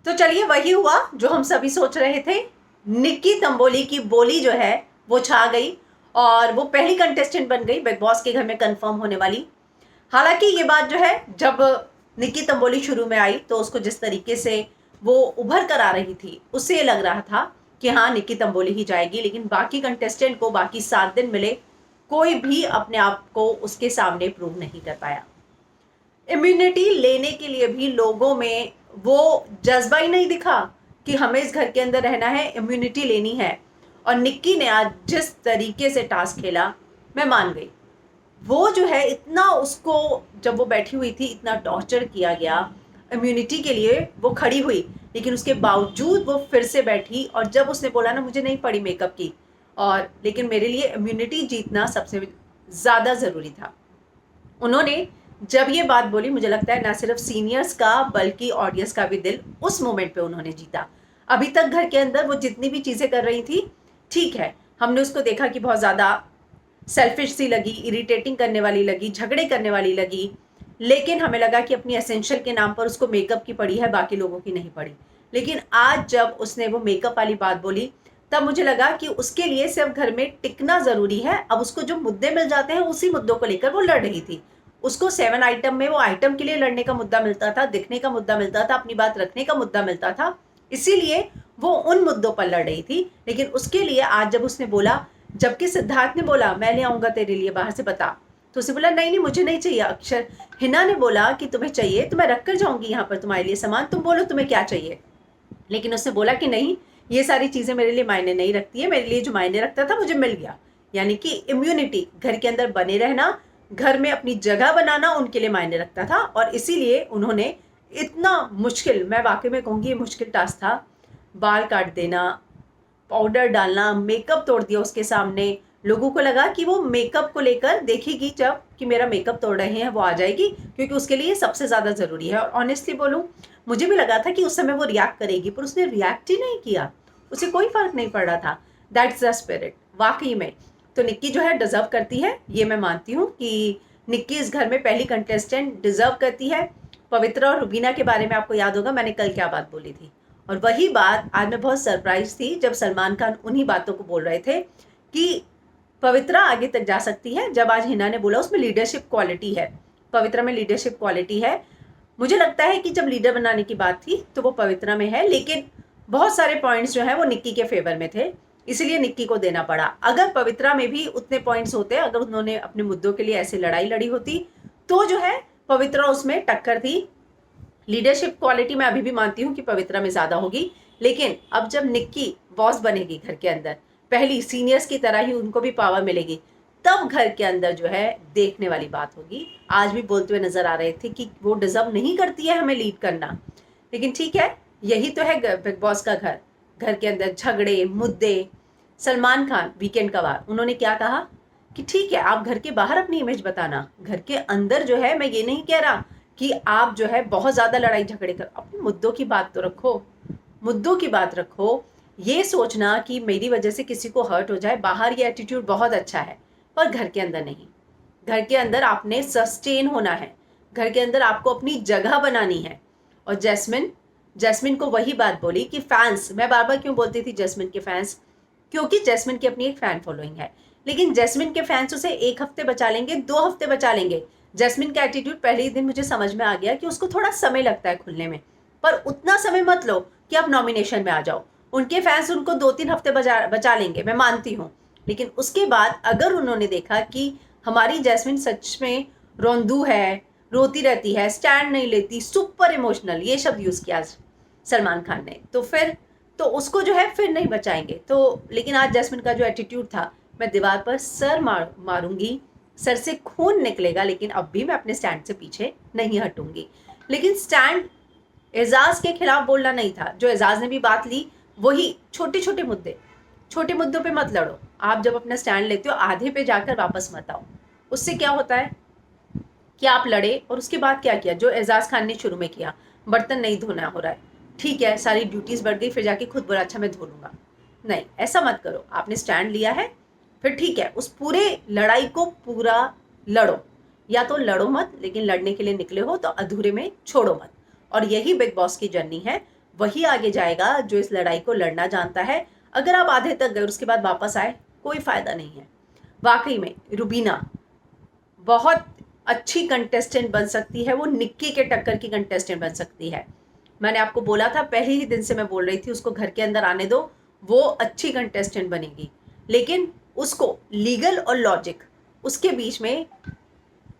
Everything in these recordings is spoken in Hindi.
तो चलिए वही हुआ जो हम सभी सोच रहे थे। निक्की तंबोली की बोली जो है वो छा गई और वो पहली कंटेस्टेंट बन गई बिग बॉस के घर में कंफर्म होने वाली। हालांकि ये बात जो है, जब निक्की तंबोली शुरू में आई तो उसको जिस तरीके से वो उभर कर आ रही थी उससे ये लग रहा था कि हाँ निक्की तंबोली ही जाएगी, लेकिन बाकी कंटेस्टेंट को बाकी 7 दिन मिले, कोई भी अपने आप को उसके सामने प्रूव नहीं कर पाया। इम्यूनिटी लेने के लिए भी लोगों में वो जज्बा ही नहीं दिखा कि हमें इस घर के अंदर रहना है, इम्यूनिटी लेनी है। और निक्की ने आज जिस तरीके से टास्क खेला, मैं मान गई। वो जो है इतना उसको, जब वो बैठी हुई थी इतना टॉर्चर किया गया इम्यूनिटी के लिए, वो खड़ी हुई लेकिन उसके बावजूद वो फिर से बैठी। और जब उसने बोला ना मुझे नहीं पड़ी मेकअप की, और लेकिन मेरे लिए इम्यूनिटी जीतना सबसे ज़्यादा ज़रूरी था। उन्होंने जब ये बात बोली, मुझे लगता है ना सिर्फ सीनियर्स का बल्कि ऑडियंस का भी दिल उस मोमेंट पे उन्होंने जीता। अभी तक घर के अंदर वो जितनी भी चीज़ें कर रही थी, ठीक है, हमने उसको देखा कि बहुत ज़्यादा सेल्फिश सी लगी, इरिटेटिंग करने वाली लगी, झगड़े करने वाली लगी, लेकिन हमें लगा कि अपनी एसेंशियल के नाम पर उसको मेकअप की पड़ी है, बाकी लोगों की नहीं पड़ी। लेकिन आज जब उसने वो मेकअप वाली बात बोली, तब मुझे लगा कि उसके लिए सिर्फ घर में टिकना ज़रूरी है। अब उसको जो मुद्दे मिल जाते हैं उसी मुद्दों को लेकर वो लड़ रही थी। उसको 7 आइटम में वो आइटम के लिए लड़ने का मुद्दा मिलता था, दिखने का मुद्दा मिलता था, अपनी बात रखने का मुद्दा मिलता था, इसीलिए वो उन मुद्दों पर लड़ रही थी। लेकिन उसके लिए आज जब उसने बोला, जबकि सिद्धार्थ ने बोला मैं ले आऊंगा तेरे लिए बाहर से, बता, तो उसे बोला नहीं नहीं मुझे नहीं चाहिए। अक्षर हिना ने बोला कि तुम्हें चाहिए तो मैं रख कर जाऊंगी यहाँ पर तुम्हारे लिए सामान, तुम बोलो तुम्हें क्या चाहिए। लेकिन उसने बोला कि नहीं, ये सारी चीज़ें मेरे लिए मायने नहीं रखती है, मेरे लिए जो मायने रखता था मुझे मिल गया। यानी कि इम्यूनिटी, घर के अंदर बने रहना, घर में अपनी जगह बनाना उनके लिए मायने रखता था। और इसीलिए उन्होंने इतना मुश्किल, मैं वाकई में कहूँगी मुश्किल टास्क था, बाल काट देना, पाउडर डालना, मेकअप तोड़ दिया उसके सामने। लोगों को लगा कि वो मेकअप को लेकर देखेगी, जब कि मेरा मेकअप तोड़ रहे हैं वो आ जाएगी, क्योंकि उसके लिए सबसे ज़्यादा ज़रूरी है। और ऑनेस्टली बोलूँ, मुझे भी लगा था कि उस समय वो रिएक्ट करेगी, पर उसने रिएक्ट ही नहीं किया, उसे कोई फ़र्क नहीं पड़ रहा था। दैट्स द स्पिरिट वाकई में। तो निक्की जो है डिज़र्व करती है, ये मैं मानती हूँ कि निक्की इस घर में पहली कंटेस्टेंट डिज़र्व करती है। पवित्रा और रुबीना के बारे में आपको याद होगा मैंने कल क्या बात बोली थी, और वही बात आज मैं बहुत सरप्राइज थी जब सलमान खान उन्हीं बातों को बोल रहे थे कि पवित्रा आगे तक जा सकती है। जब आज हिना ने बोला उसमें लीडरशिप क्वालिटी है, पवित्रा में लीडरशिप क्वालिटी है। मुझे लगता है कि जब लीडर बनाने की बात थी तो वो पवित्रा में है, लेकिन बहुत सारे पॉइंट्स जो हैं वो निक्की के फेवर में थे, इसलिए निक्की को देना पड़ा। अगर पवित्रा में भी उतने पॉइंट्स होते, अगर उन्होंने अपने मुद्दों के लिए ऐसे लड़ाई लड़ी होती, तो जो है पवित्रा उसमें टक्कर थी। लीडरशिप क्वालिटी मैं अभी भी मानती हूँ कि पवित्रा में ज़्यादा होगी, लेकिन अब जब निक्की बॉस बनेगी घर के अंदर, पहली सीनियर्स की तरह ही उनको भी पावर मिलेगी, तब घर के अंदर जो है देखने वाली बात होगी। आज भी बोलते हुए नजर आ रहे थे कि वो डिजर्व नहीं करती है हमें लीड करना, लेकिन ठीक है, यही तो है बिग बॉस का घर। घर के अंदर झगड़े मुद्दे। सलमान खान वीकेंड का वार, उन्होंने क्या कहा कि ठीक है आप घर के बाहर अपनी इमेज बताना, घर के अंदर जो है मैं ये नहीं कह रहा कि आप जो है बहुत ज़्यादा लड़ाई झगड़े कर, अपने मुद्दों की बात तो रखो, मुद्दों की बात रखो। ये सोचना कि मेरी वजह से किसी को हर्ट हो जाए, बाहर ये एटीट्यूड बहुत अच्छा है, पर घर के अंदर नहीं। घर के अंदर आपने सस्टेन होना है, घर के अंदर आपको अपनी जगह बनानी है। और जैस्मिन, जैस्मिन को वही बात बोली कि फैंस, मैं बार बार क्यों बोलती थी जैस्मिन के फैंस, क्योंकि जैस्मिन की अपनी एक फ़ैन फॉलोइंग है, लेकिन जैस्मिन के फैंस उसे 1 हफ्ते बचा लेंगे, 2 हफ्ते बचा लेंगे। जैस्मिन का एटीट्यूड पहले ही दिन मुझे समझ में आ गया कि उसको थोड़ा समय लगता है खुलने में, पर उतना समय मत लो कि आप नॉमिनेशन में आ जाओ। उनके फैंस उनको 2-3 हफ्ते बचा लेंगे, मैं मानती हूँ, लेकिन उसके बाद अगर उन्होंने देखा कि हमारी जैस्मिन सच में रोंदू है, रोती रहती है, स्टैंड नहीं लेती, सुपर इमोशनल, ये शब्द यूज़ किया सलमान खान ने, तो फिर तो उसको जो है फिर नहीं बचाएंगे। तो लेकिन आज जैस्मिन का जो एटीट्यूड था, मैं दीवार पर सर मारूंगी, सर से खून निकलेगा, लेकिन अब भी मैं अपने स्टैंड से पीछे नहीं हटूंगी। लेकिन स्टैंड एजाज के खिलाफ बोलना नहीं था, जो एजाज ने भी बात ली, वही छोटे छोटे मुद्दे, छोटे मुद्दों पे मत लड़ो। आप जब अपना स्टैंड लेते हो आधे पे जाकर वापस मत आओ। उससे क्या होता है कि आप लड़े और उसके बाद क्या किया, जो एजाज खान ने शुरू में किया, बर्तन नहीं धोना हो रहा है, ठीक है सारी ड्यूटीज बढ़ गई, फिर जाके खुद बोला अच्छा मैं धो लूंगा। नहीं, ऐसा मत करो। आपने स्टैंड लिया है, फिर ठीक है उस पूरे लड़ाई को पूरा लड़ो, या तो लड़ो मत, लेकिन लड़ने के लिए निकले हो तो अधूरे में छोड़ो मत। और यही बिग बॉस की जर्नी है। वही आगे जाएगा जो इस लड़ाई को लड़ना जानता है। अगर आप आधे तक गए और उसके बाद वापस आए, कोई फायदा नहीं है। वाकई में रुबीना बहुत अच्छी कंटेस्टेंट बन सकती है, वो निक्की के टक्कर की कंटेस्टेंट बन सकती है। मैंने आपको बोला था, पहले ही दिन से मैं बोल रही थी उसको घर के अंदर आने दो, वो अच्छी कंटेस्टेंट बनेगी। लेकिन उसको लीगल और लॉजिक उसके बीच में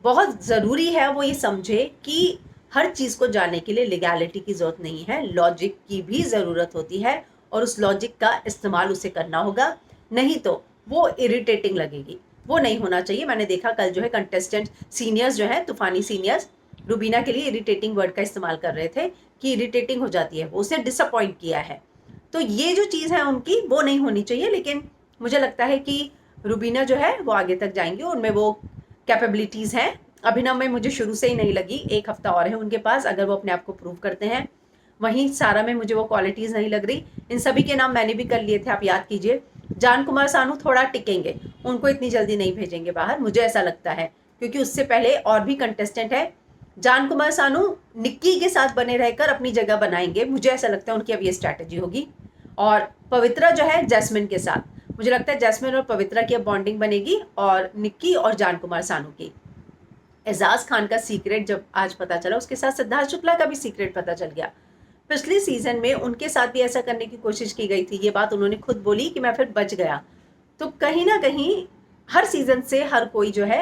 बहुत ज़रूरी है। वो ये समझे कि हर चीज़ को जानने के लिए लीगैलिटी की ज़रूरत नहीं है, लॉजिक की भी ज़रूरत होती है और उस लॉजिक का इस्तेमाल उसे करना होगा, नहीं तो वो इरिटेटिंग लगेगी। वो नहीं होना चाहिए। मैंने देखा कल जो है कंटेस्टेंट सीनियर्स जो है, तूफानी सीनियर्स, रुबीना के लिए इरिटेटिंग वर्ड का इस्तेमाल कर रहे थे कि इरिटेटिंग हो जाती है, वो उसे डिसअपॉइंट किया है। तो ये जो चीज़ है उनकी, वो नहीं होनी चाहिए। लेकिन मुझे लगता है कि रुबीना जो है वो आगे तक जाएंगी, उनमें वो कैपेबिलिटीज़ हैं। अभिनव में मुझे शुरू से ही नहीं लगी, एक हफ्ता और है उनके पास, अगर वो अपने आप को प्रूव करते हैं। वहीं सारा में मुझे वो क्वालिटीज़ नहीं लग रही। इन सभी के नाम मैंने भी कर लिए थे, आप याद कीजिए। जान कुमार सानू थोड़ा टिकेंगे, उनको इतनी जल्दी नहीं भेजेंगे बाहर, मुझे ऐसा लगता है, क्योंकि उससे पहले और भी कंटेस्टेंट है। जान कुमार सानू निक्की के साथ बने रहकर अपनी जगह बनाएंगे, मुझे ऐसा लगता है उनकी अब ये स्ट्रैटेजी होगी। और पवित्रा जो है जैस्मिन के साथ, मुझे लगता है जैस्मिन और पवित्रा की अब बॉन्डिंग बनेगी, और निक्की और जान कुमार सानू की। एजाज खान का सीक्रेट जब आज पता चला, उसके साथ सिद्धार्थ शुक्ला का भी सीक्रेट पता चल गया। पिछले सीजन में उनके साथ भी ऐसा करने की कोशिश की गई थी, ये बात उन्होंने खुद बोली कि मैं फिर बच गया। तो कहीं ना कहीं हर सीजन से हर कोई जो है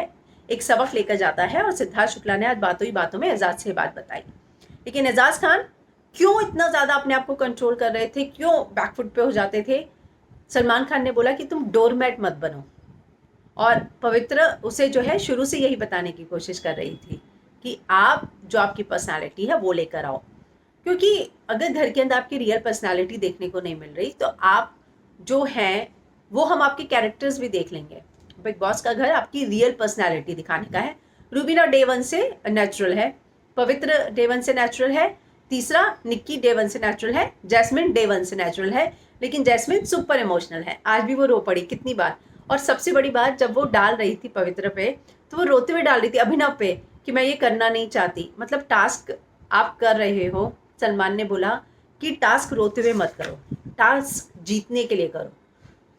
एक सबक लेकर जाता है, और सिद्धार्थ शुक्ला ने आज बातों ही बातों में एजाज से बात बताई। लेकिन एजाज खान क्यों इतना ज़्यादा अपने आप को कंट्रोल कर रहे थे, क्यों बैकफुट पे हो जाते थे? सलमान खान ने बोला कि तुम डोरमैट मत बनो, और पवित्र उसे जो है शुरू से यही बताने की कोशिश कर रही थी कि आप जो आपकी पर्सनालिटी है वो लेकर आओ। क्योंकि अगर घर के अंदर आपकी रियल पर्सनालिटी देखने को नहीं मिल रही, तो आप जो हैं वो हम आपके कैरेक्टर्स भी देख लेंगे। बिग बॉस का घर आपकी रियल पर्सनालिटी दिखाने का है। रूबीना डे वन से नेचुरल है, पवित्र डे वन से नेचुरल है, तीसरा निक्की डे वन से नेचुरल है, जैस्मिन डे वन से नेचुरल है। लेकिन जैस्मिन सुपर इमोशनल है, आज भी वो रो पड़ी कितनी बार। और सबसे बड़ी बात, जब वो डाल रही थी पवित्र पे, तो वो रोते हुए डाल रही थी अभिनव पे कि मैं ये करना नहीं चाहती। मतलब टास्क आप कर रहे हो, सलमान ने बोला कि टास्क रोते हुए मत करो, टास्क जीतने के लिए करो।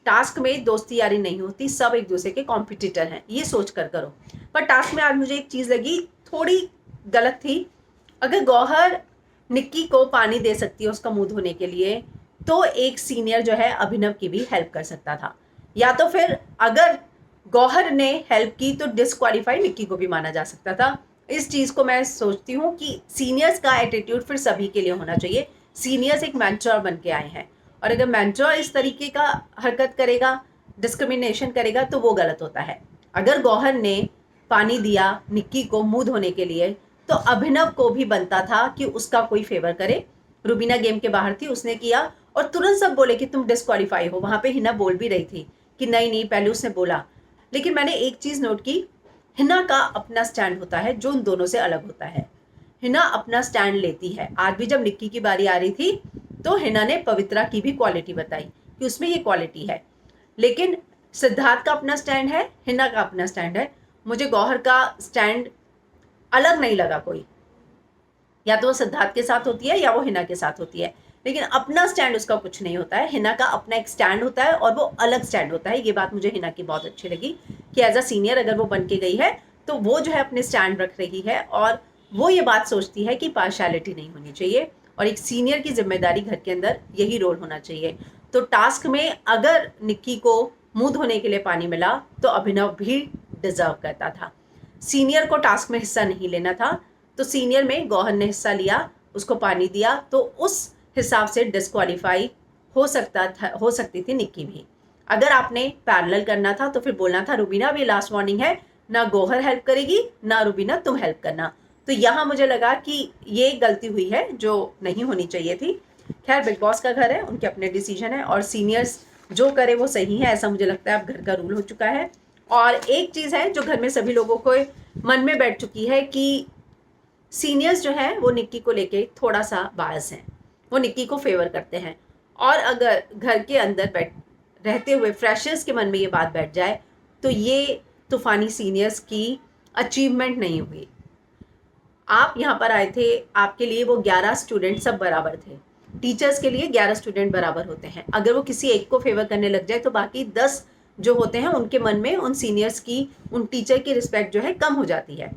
टास्क में दोस्ती यारी नहीं होती, सब एक दूसरे के कॉम्पिटिटर हैं, ये सोच कर करो। पर टास्क में आज मुझे एक चीज़ लगी थोड़ी गलत थी। अगर गौहर निक्की को पानी दे सकती है उसका मुंह धोने के लिए, तो एक सीनियर जो है अभिनव की भी हेल्प कर सकता था। या तो फिर अगर गौहर ने हेल्प की तो डिस्क्वालीफाई निक्की को भी माना जा सकता था। इस चीज़ को मैं सोचती हूँ कि सीनियर्स का एटीट्यूड फिर सभी के लिए होना चाहिए। सीनियर्स एक मेंटर बन के आए हैं, और अगर मेंटर इस तरीके का हरकत करेगा, डिस्क्रिमिनेशन करेगा, तो वो गलत होता है। अगर गौहर ने पानी दिया निक्की को मुंह धोने के लिए, तो अभिनव को भी बनता था कि उसका कोई फेवर करे। रुबीना गेम के बाहर थी, उसने किया, और तुरंत सब बोले कि तुम डिस्क्वालीफाई हो। वहां पे हिना बोल भी रही थी कि नहीं नहीं, पहले उसने बोला। लेकिन मैंने एक चीज़ नोट की, हिना का अपना स्टैंड होता है जो उन दोनों से अलग होता है। हिना अपना स्टैंड लेती है। आज भी जब निक्की की बारी आ रही थी, तो हिना ने पवित्रा की भी क्वालिटी बताई कि उसमें ये क्वालिटी है। लेकिन सिद्धार्थ का अपना स्टैंड है, हिना का अपना स्टैंड है। मुझे गौहर का स्टैंड अलग नहीं लगा कोई, या तो वो सिद्धार्थ के साथ होती है या वो हिना के साथ होती है, लेकिन अपना स्टैंड उसका कुछ नहीं होता है। हिना का अपना एक स्टैंड होता है और वो अलग स्टैंड होता है। ये बात मुझे हिना की बहुत अच्छी लगी कि एज अ सीनियर अगर वो बन के गई है, तो वो जो है अपने स्टैंड रख रही है, और वो ये बात सोचती है कि पार्शियलिटी नहीं होनी चाहिए, और एक सीनियर की जिम्मेदारी घर के अंदर यही रोल होना चाहिए। तो टास्क में अगर निक्की को मुंह धोने के लिए पानी मिला, तो अभिनव भी डिजर्व करता था। सीनियर को टास्क में हिस्सा नहीं लेना था, तो सीनियर में गौहर ने हिस्सा लिया, उसको पानी दिया, तो उस हिसाब से डिस्क्वालीफाई हो सकती थी निक्की भी। अगर आपने पैरेलल करना था तो फिर बोलना था रुबीना अभी लास्ट वार्निंग है, ना गौहर हेल्प करेगी ना रुबीना तुम हेल्प करना। तो यहाँ मुझे लगा कि ये गलती हुई है जो नहीं होनी चाहिए थी। खैर, बिग बॉस का घर है, उनके अपने डिसीजन है, और सीनियर्स जो करे वो सही है, ऐसा मुझे लगता है अब घर का रूल हो चुका है। और एक चीज़ है जो घर में सभी लोगों को मन में बैठ चुकी है कि सीनियर्स जो हैं वो निक्की को लेके थोड़ा सा बायस हैं, वो निक्की को फेवर करते हैं। और अगर घर के अंदर रहते हुए फ्रेशर्स के मन में ये बात बैठ जाए, तो ये तूफानी सीनियर्स की अचीवमेंट नहीं हुई। आप यहाँ पर आए थे, आपके लिए वो 11 स्टूडेंट सब बराबर थे, टीचर्स के लिए 11 स्टूडेंट बराबर होते हैं। अगर वो किसी एक को फेवर करने लग जाए तो बाकी 10 जो होते हैं उनके मन में उन सीनियर्स की, उन टीचर की रिस्पेक्ट जो है कम हो जाती है।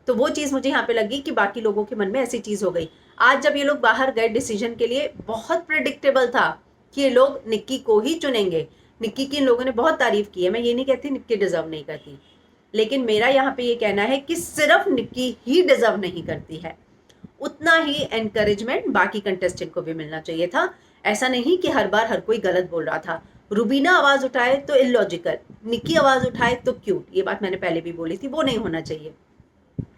तो वो चीज़ मुझे यहाँ पे लगी कि बाकी लोगों के मन में ऐसी चीज़ हो गई। आज जब ये लोग बाहर गए डिसीजन के लिए, बहुत प्रिडिक्टेबल था कि ये लोग निक्की को ही चुनेंगे। निक्की की इन लोगों ने बहुत तारीफ की है, मैं ये नहीं कहती निक्की डिजर्व नहीं करती, लेकिन मेरा यहाँ पे ये कहना है कि सिर्फ निक्की ही डिजर्व नहीं करती है, उतना ही एनकरेजमेंट बाकी कंटेस्टेंट को भी मिलना चाहिए था। ऐसा नहीं कि हर बार हर कोई गलत बोल रहा था। रुबीना आवाज उठाए तो इलॉजिकल, निक्की आवाज उठाए तो क्यूट, ये बात मैंने पहले भी बोली थी, वो नहीं होना चाहिए।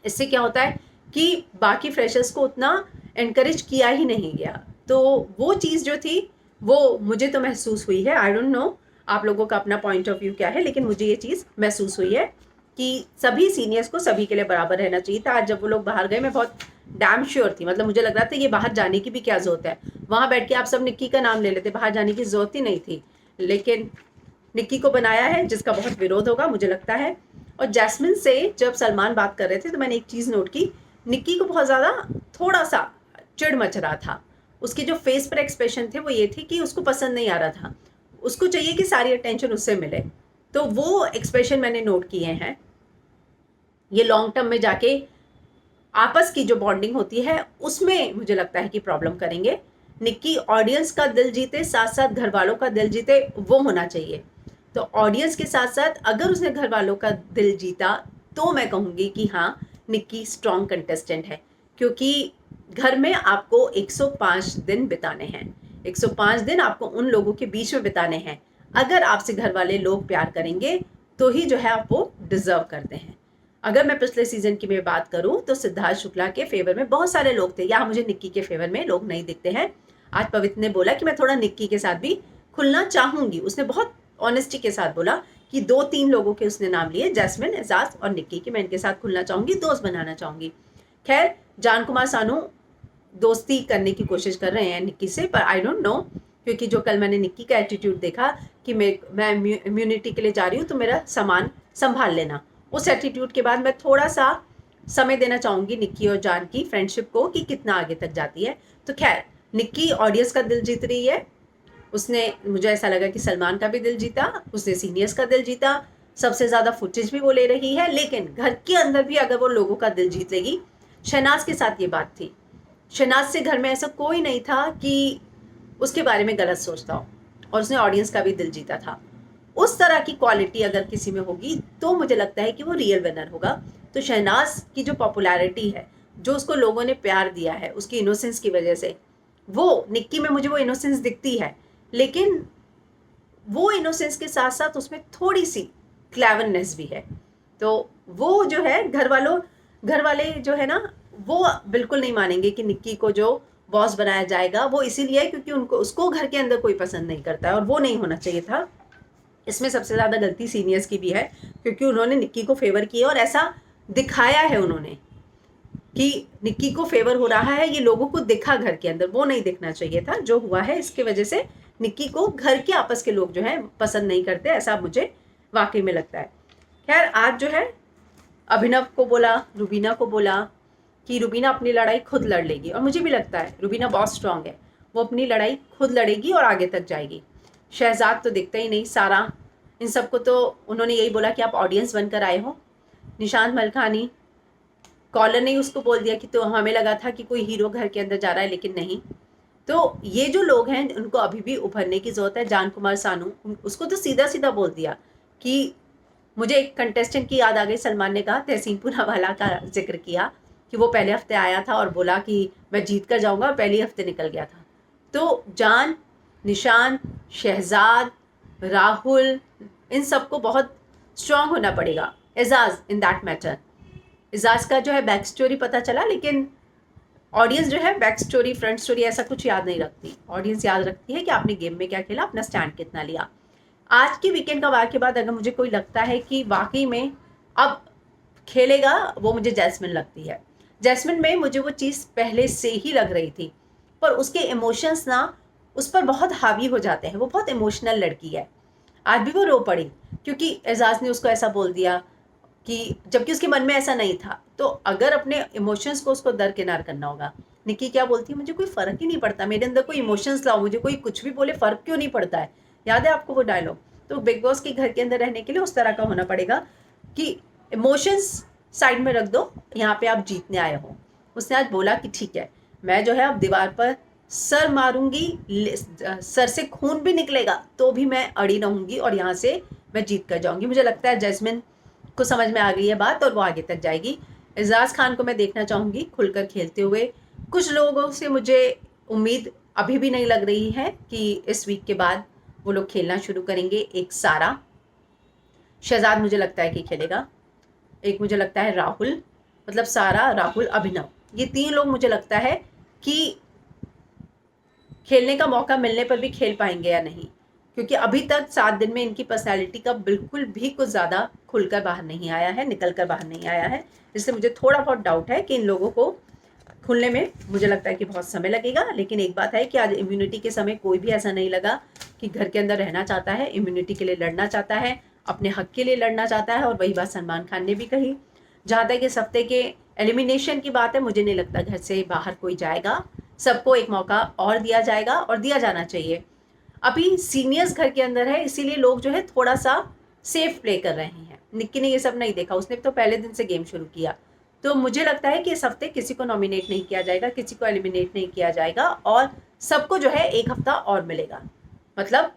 इससे क्या होता है कि बाकी फ्रेशर्स को उतना एनकरेज किया ही नहीं गया। तो वो चीज़ जो थी वो मुझे तो महसूस हुई है। आई डोंट नो आप लोगों का अपना पॉइंट ऑफ व्यू क्या है, लेकिन मुझे ये चीज़ महसूस हुई है कि सभी सीनियर्स को सभी के लिए बराबर रहना चाहिए था। आज जब वो लोग बाहर गए मैं बहुत डैम श्योर थी, मतलब मुझे लग रहा था ये बाहर जाने की भी क्या जरूरत है, वहाँ बैठ के आप सब निक्की का नाम ले लेते, बाहर जाने की जरूरत ही नहीं थी। लेकिन निक्की को बनाया है जिसका बहुत विरोध होगा मुझे लगता है। और जैस्मिन से जब सलमान बात कर रहे थे तो मैंने एक चीज़ नोट की, निक्की को बहुत ज़्यादा थोड़ा सा चिढ़ मच रहा था। उसके जो फेस पर एक्सप्रेशन थे वो ये थी कि उसको पसंद नहीं आ रहा था, उसको चाहिए कि सारी अटेंशन उससे मिले। तो वो एक्सप्रेशन मैंने नोट किए हैं। ये लॉन्ग टर्म में जाके आपस की जो बॉन्डिंग होती है उसमें मुझे लगता है कि प्रॉब्लम करेंगे। निक्की ऑडियंस का दिल जीते, साथ साथ घर वालों का दिल जीते, वो होना चाहिए। तो ऑडियंस के साथ साथ अगर उसने घर वालों का दिल जीता तो मैं कहूँगी कि हाँ, निक्की स्ट्रॉन्ग कंटेस्टेंट है। क्योंकि घर में आपको 105 दिन बिताने हैं, 105 दिन आपको उन लोगों के बीच में बिताने हैं। अगर आपसे घर वाले लोग प्यार करेंगे तो ही जो है आप वो डिजर्व करते हैं। अगर मैं पिछले सीजन की मैं बात करूं तो सिद्धार्थ शुक्ला के फेवर में बहुत सारे लोग थे, यहाँ मुझे निक्की के फेवर में लोग नहीं दिखते हैं। आज पवित्र ने बोला कि मैं थोड़ा निक्की के साथ भी खुलना चाहूंगी, उसने बहुत ऑनेस्टी के साथ बोला कि 2-3 लोगों के उसने नाम लिए, जैस्मिन, एजाज और निक्की, की मैं इनके साथ खुलना चाहूंगी, दोस्त बनाना चाहूंगी। खैर जान कुमार सानू दोस्ती करने की कोशिश कर रहे हैं निक्की से, पर आई डोंट नो, क्योंकि जो कल मैंने निक्की का एटीट्यूड देखा कि मैं इम्यूनिटी के लिए जा रही हूँ तो मेरा सामान संभाल लेना, उस एटीट्यूड के बाद मैं थोड़ा सा समय देना चाहूँगी निक्की और जान की फ्रेंडशिप को कि कितना आगे तक जाती है। तो खैर निक्की ऑडियंस का दिल जीत रही है, उसने, मुझे ऐसा लगा कि सलमान का भी दिल जीता, उसने सीनियर्स का दिल जीता, सबसे ज़्यादा फुटेज भी वो ले रही है। लेकिन घर के अंदर भी अगर वो लोगों का दिल जीत लेगी, शहनाज के साथ ये बात थी, शहनाज से घर में ऐसा कोई नहीं था कि उसके बारे में गलत सोचता हो, और उसने ऑडियंस का भी दिल जीता था। उस तरह की क्वालिटी अगर किसी में होगी तो मुझे लगता है कि वो रियल विनर होगा। तो शहनाज की जो पॉपुलैरिटी है, जो उसको लोगों ने प्यार दिया है उसकी इनोसेंस की वजह से, वो निक्की में मुझे वो इनोसेंस दिखती है, लेकिन वो इनोसेंस के साथ साथ उसमें थोड़ी सी क्लेवरनेस भी है। तो वो जो है घर वाले जो है ना, वो बिल्कुल नहीं मानेंगे कि निक्की को जो बॉस बनाया जाएगा, वो इसीलिए क्योंकि उसको घर के अंदर कोई पसंद नहीं करता है, और वो नहीं होना चाहिए था। इसमें सबसे ज़्यादा गलती सीनियर्स की भी है, क्योंकि उन्होंने निक्की को फेवर किया और ऐसा दिखाया है उन्होंने कि निक्की को फेवर हो रहा है, ये लोगों को दिखा घर के अंदर, वो नहीं दिखना चाहिए था। जो हुआ है इसके वजह से निक्की को घर के आपस के लोग जो है पसंद नहीं करते, ऐसा मुझे वाकई में लगता है। खैर आज जो है अभिनव को बोला, रुबीना को बोला कि रुबीना अपनी लड़ाई खुद लड़ लेगी, और मुझे भी लगता है रुबीना बहुत स्ट्रांग है, वो अपनी लड़ाई खुद लड़ेगी और आगे तक जाएगी। शहजाद तो दिखता ही नहीं, सारा, इन सबको तो उन्होंने यही बोला कि आप ऑडियंस बनकर आए हो। निशांत मलखानी, कॉलर ने उसको बोल दिया कि तो हमें लगा था कि कोई हीरो घर के अंदर जा रहा है, लेकिन नहीं। तो ये जो लोग हैं उनको अभी भी उभरने की जरूरत है। जान कुमार सानू, उसको तो सीधा सीधा बोल दिया कि मुझे एक कंटेस्टेंट की याद आ गई, सलमान ने कहा, तहसीन पूनावाला का जिक्र किया कि वो पहले हफ्ते आया था और बोला कि मैं जीत कर जाऊंगा, और पहले हफ्ते निकल गया था। तो जान, निशान, शहजाद, राहुल, इन सबको बहुत स्ट्रांग होना पड़ेगा। Ejaz in that matter, Ejaz का जो है बैक स्टोरी पता चला, लेकिन ऑडियंस जो है बैक स्टोरी फ्रंट स्टोरी ऐसा कुछ याद नहीं रखती। ऑडियंस याद रखती है कि आपने गेम में क्या खेला, अपना स्टैंड कितना लिया। आज के वीकेंड का वार के बाद अगर मुझे कोई लगता है कि वाकई में अब खेलेगा, वो मुझे जैस्मिन लगती है। जैस्मिन में मुझे वो चीज़ पहले से ही लग रही थी, पर उसके इमोशंस ना उस पर बहुत हावी हो जाते हैं, वो बहुत इमोशनल लड़की है। आज भी वो रो पड़ी क्योंकि एजाज ने उसको ऐसा बोल दिया, कि जबकि उसके मन में ऐसा नहीं था। तो अगर अपने इमोशंस को उसको दरकिनार करना होगा, निक्की क्या बोलती है, मुझे कोई फ़र्क ही नहीं पड़ता, मेरे अंदर कोई इमोशंस लाओ, मुझे कोई कुछ भी बोले फ़र्क क्यों नहीं पड़ता है। याद है आपको वो डायलॉग? तो बिग बॉस के घर के अंदर रहने के लिए उस तरह का होना पड़ेगा कि इमोशंस साइड में रख दो, यहाँ पे आप जीतने आए हो। उसने आज बोला कि ठीक है, मैं जो है अब दीवार पर सर मारूंगी, सर से खून भी निकलेगा तो भी मैं अड़ी रहूंगी और यहाँ से मैं जीत कर जाऊंगी। मुझे लगता है जैस्मिन को समझ में आ गई है बात और वो आगे तक जाएगी। एजाज खान को मैं देखना चाहूंगी खुलकर खेलते हुए। कुछ लोगों से मुझे उम्मीद अभी भी नहीं लग रही है कि इस वीक के बाद वो लोग खेलना शुरू करेंगे। एक सारा, शहजाद मुझे लगता है कि खेलेगा, एक मुझे लगता है राहुल, मतलब सारा, राहुल, अभिनव, ये 3 लोग मुझे लगता है कि खेलने का मौका मिलने पर भी खेल पाएंगे या नहीं, क्योंकि अभी तक 7 दिन में इनकी पर्सनैलिटी का बिल्कुल भी कुछ ज़्यादा खुलकर बाहर नहीं आया है, निकल कर बाहर नहीं आया है। इसलिए मुझे थोड़ा बहुत डाउट है कि इन लोगों को खुलने में मुझे लगता है कि बहुत समय लगेगा। लेकिन एक बात है कि आज इम्यूनिटी के समय कोई भी ऐसा नहीं लगा कि घर के अंदर रहना चाहता है, इम्यूनिटी के लिए लड़ना चाहता है, अपने हक के लिए लड़ना चाहता है। और वही बात सलमान खान ने भी कही। जहाँ तक इस हफ्ते के एलिमिनेशन की बात है, मुझे नहीं लगता घर से बाहर कोई जाएगा, सबको एक मौका और दिया जाएगा और दिया जाना चाहिए। अभी सीनियर्स घर के अंदर है, इसीलिए लोग जो है थोड़ा सा सेफ प्ले कर रहे हैं। निक्की ने ये सब नहीं देखा, उसने तो पहले दिन से गेम शुरू किया। तो मुझे लगता है कि इस हफ्ते किसी को नॉमिनेट नहीं किया जाएगा, किसी को एलिमिनेट नहीं किया जाएगा और सबको जो है एक हफ्ता और मिलेगा, मतलब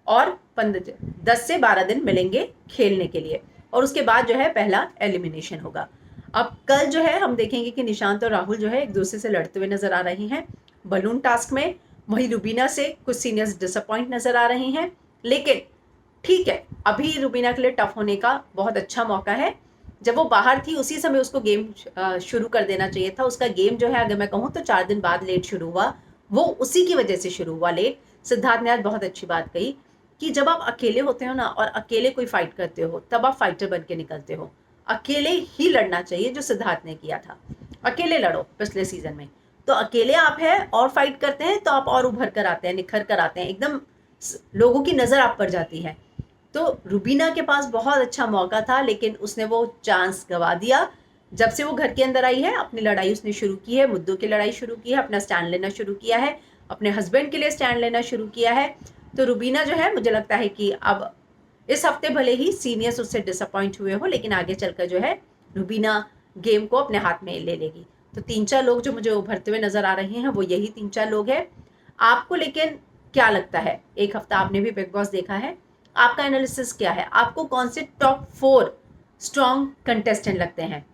और 10 से 12 दिन मिलेंगे खेलने के लिए और उसके बाद जो है पहला एलिमिनेशन होगा। अब कल जो है हम देखेंगे कि निशांत और राहुल जो है एक दूसरे से लड़ते हुए नजर आ रहे हैं बलून टास्क में। वहीं रुबीना से कुछ सीनियर्स डिसअपॉइंट नजर आ रहे हैं, लेकिन ठीक है, अभी रुबीना के लिए टफ होने का बहुत अच्छा मौका है। जब वो बाहर थी उसी समय उसको गेम शुरू कर देना चाहिए था। उसका गेम जो है, अगर मैं कहूँ तो 4 दिन बाद लेट शुरू हुआ, वो उसी की वजह से शुरू हुआ लेट। सिद्धार्थ ने आज बहुत अच्छी बात कही कि जब आप अकेले होते हो ना और अकेले कोई फाइट करते हो, तब आप फाइटर बन के निकलते हो। अकेले ही लड़ना चाहिए, जो सिद्धार्थ ने किया था। अकेले लड़ो पिछले सीजन में, तो अकेले आप है और फाइट करते हैं तो आप और उभर कर आते हैं, निखर कर आते हैं, एकदम लोगों की नज़र आप पर जाती है। तो रुबीना के पास बहुत अच्छा मौका था, लेकिन उसने वो चांस गवा दिया। जब से वो घर के अंदर आई है, अपनी लड़ाई उसने शुरू की है, मुद्दों की लड़ाई शुरू की है, अपना स्टैंड लेना शुरू किया है, अपने हस्बैंड के लिए स्टैंड लेना शुरू किया है। तो रुबीना जो है, मुझे लगता है कि अब इस हफ्ते भले ही सीनियर्स उससे डिसअपॉइंट हुए हो, लेकिन आगे चलकर जो है रुबीना गेम को अपने हाथ में ले लेगी। तो 3-4 लोग जो मुझे उभरते हुए नजर आ रहे हैं वो यही 3-4 लोग हैं। आपको लेकिन क्या लगता है, एक हफ्ता आपने भी बिग बॉस देखा है, आपका एनालिसिस क्या है? आपको कौन से टॉप 4 स्ट्रॉन्ग कंटेस्टेंट लगते हैं?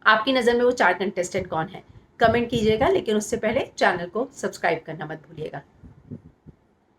आपकी नज़र में वो 4 कंटेस्टेंट कौन है? कमेंट कीजिएगा, लेकिन उससे पहले चैनल को सब्सक्राइब करना मत भूलिएगा।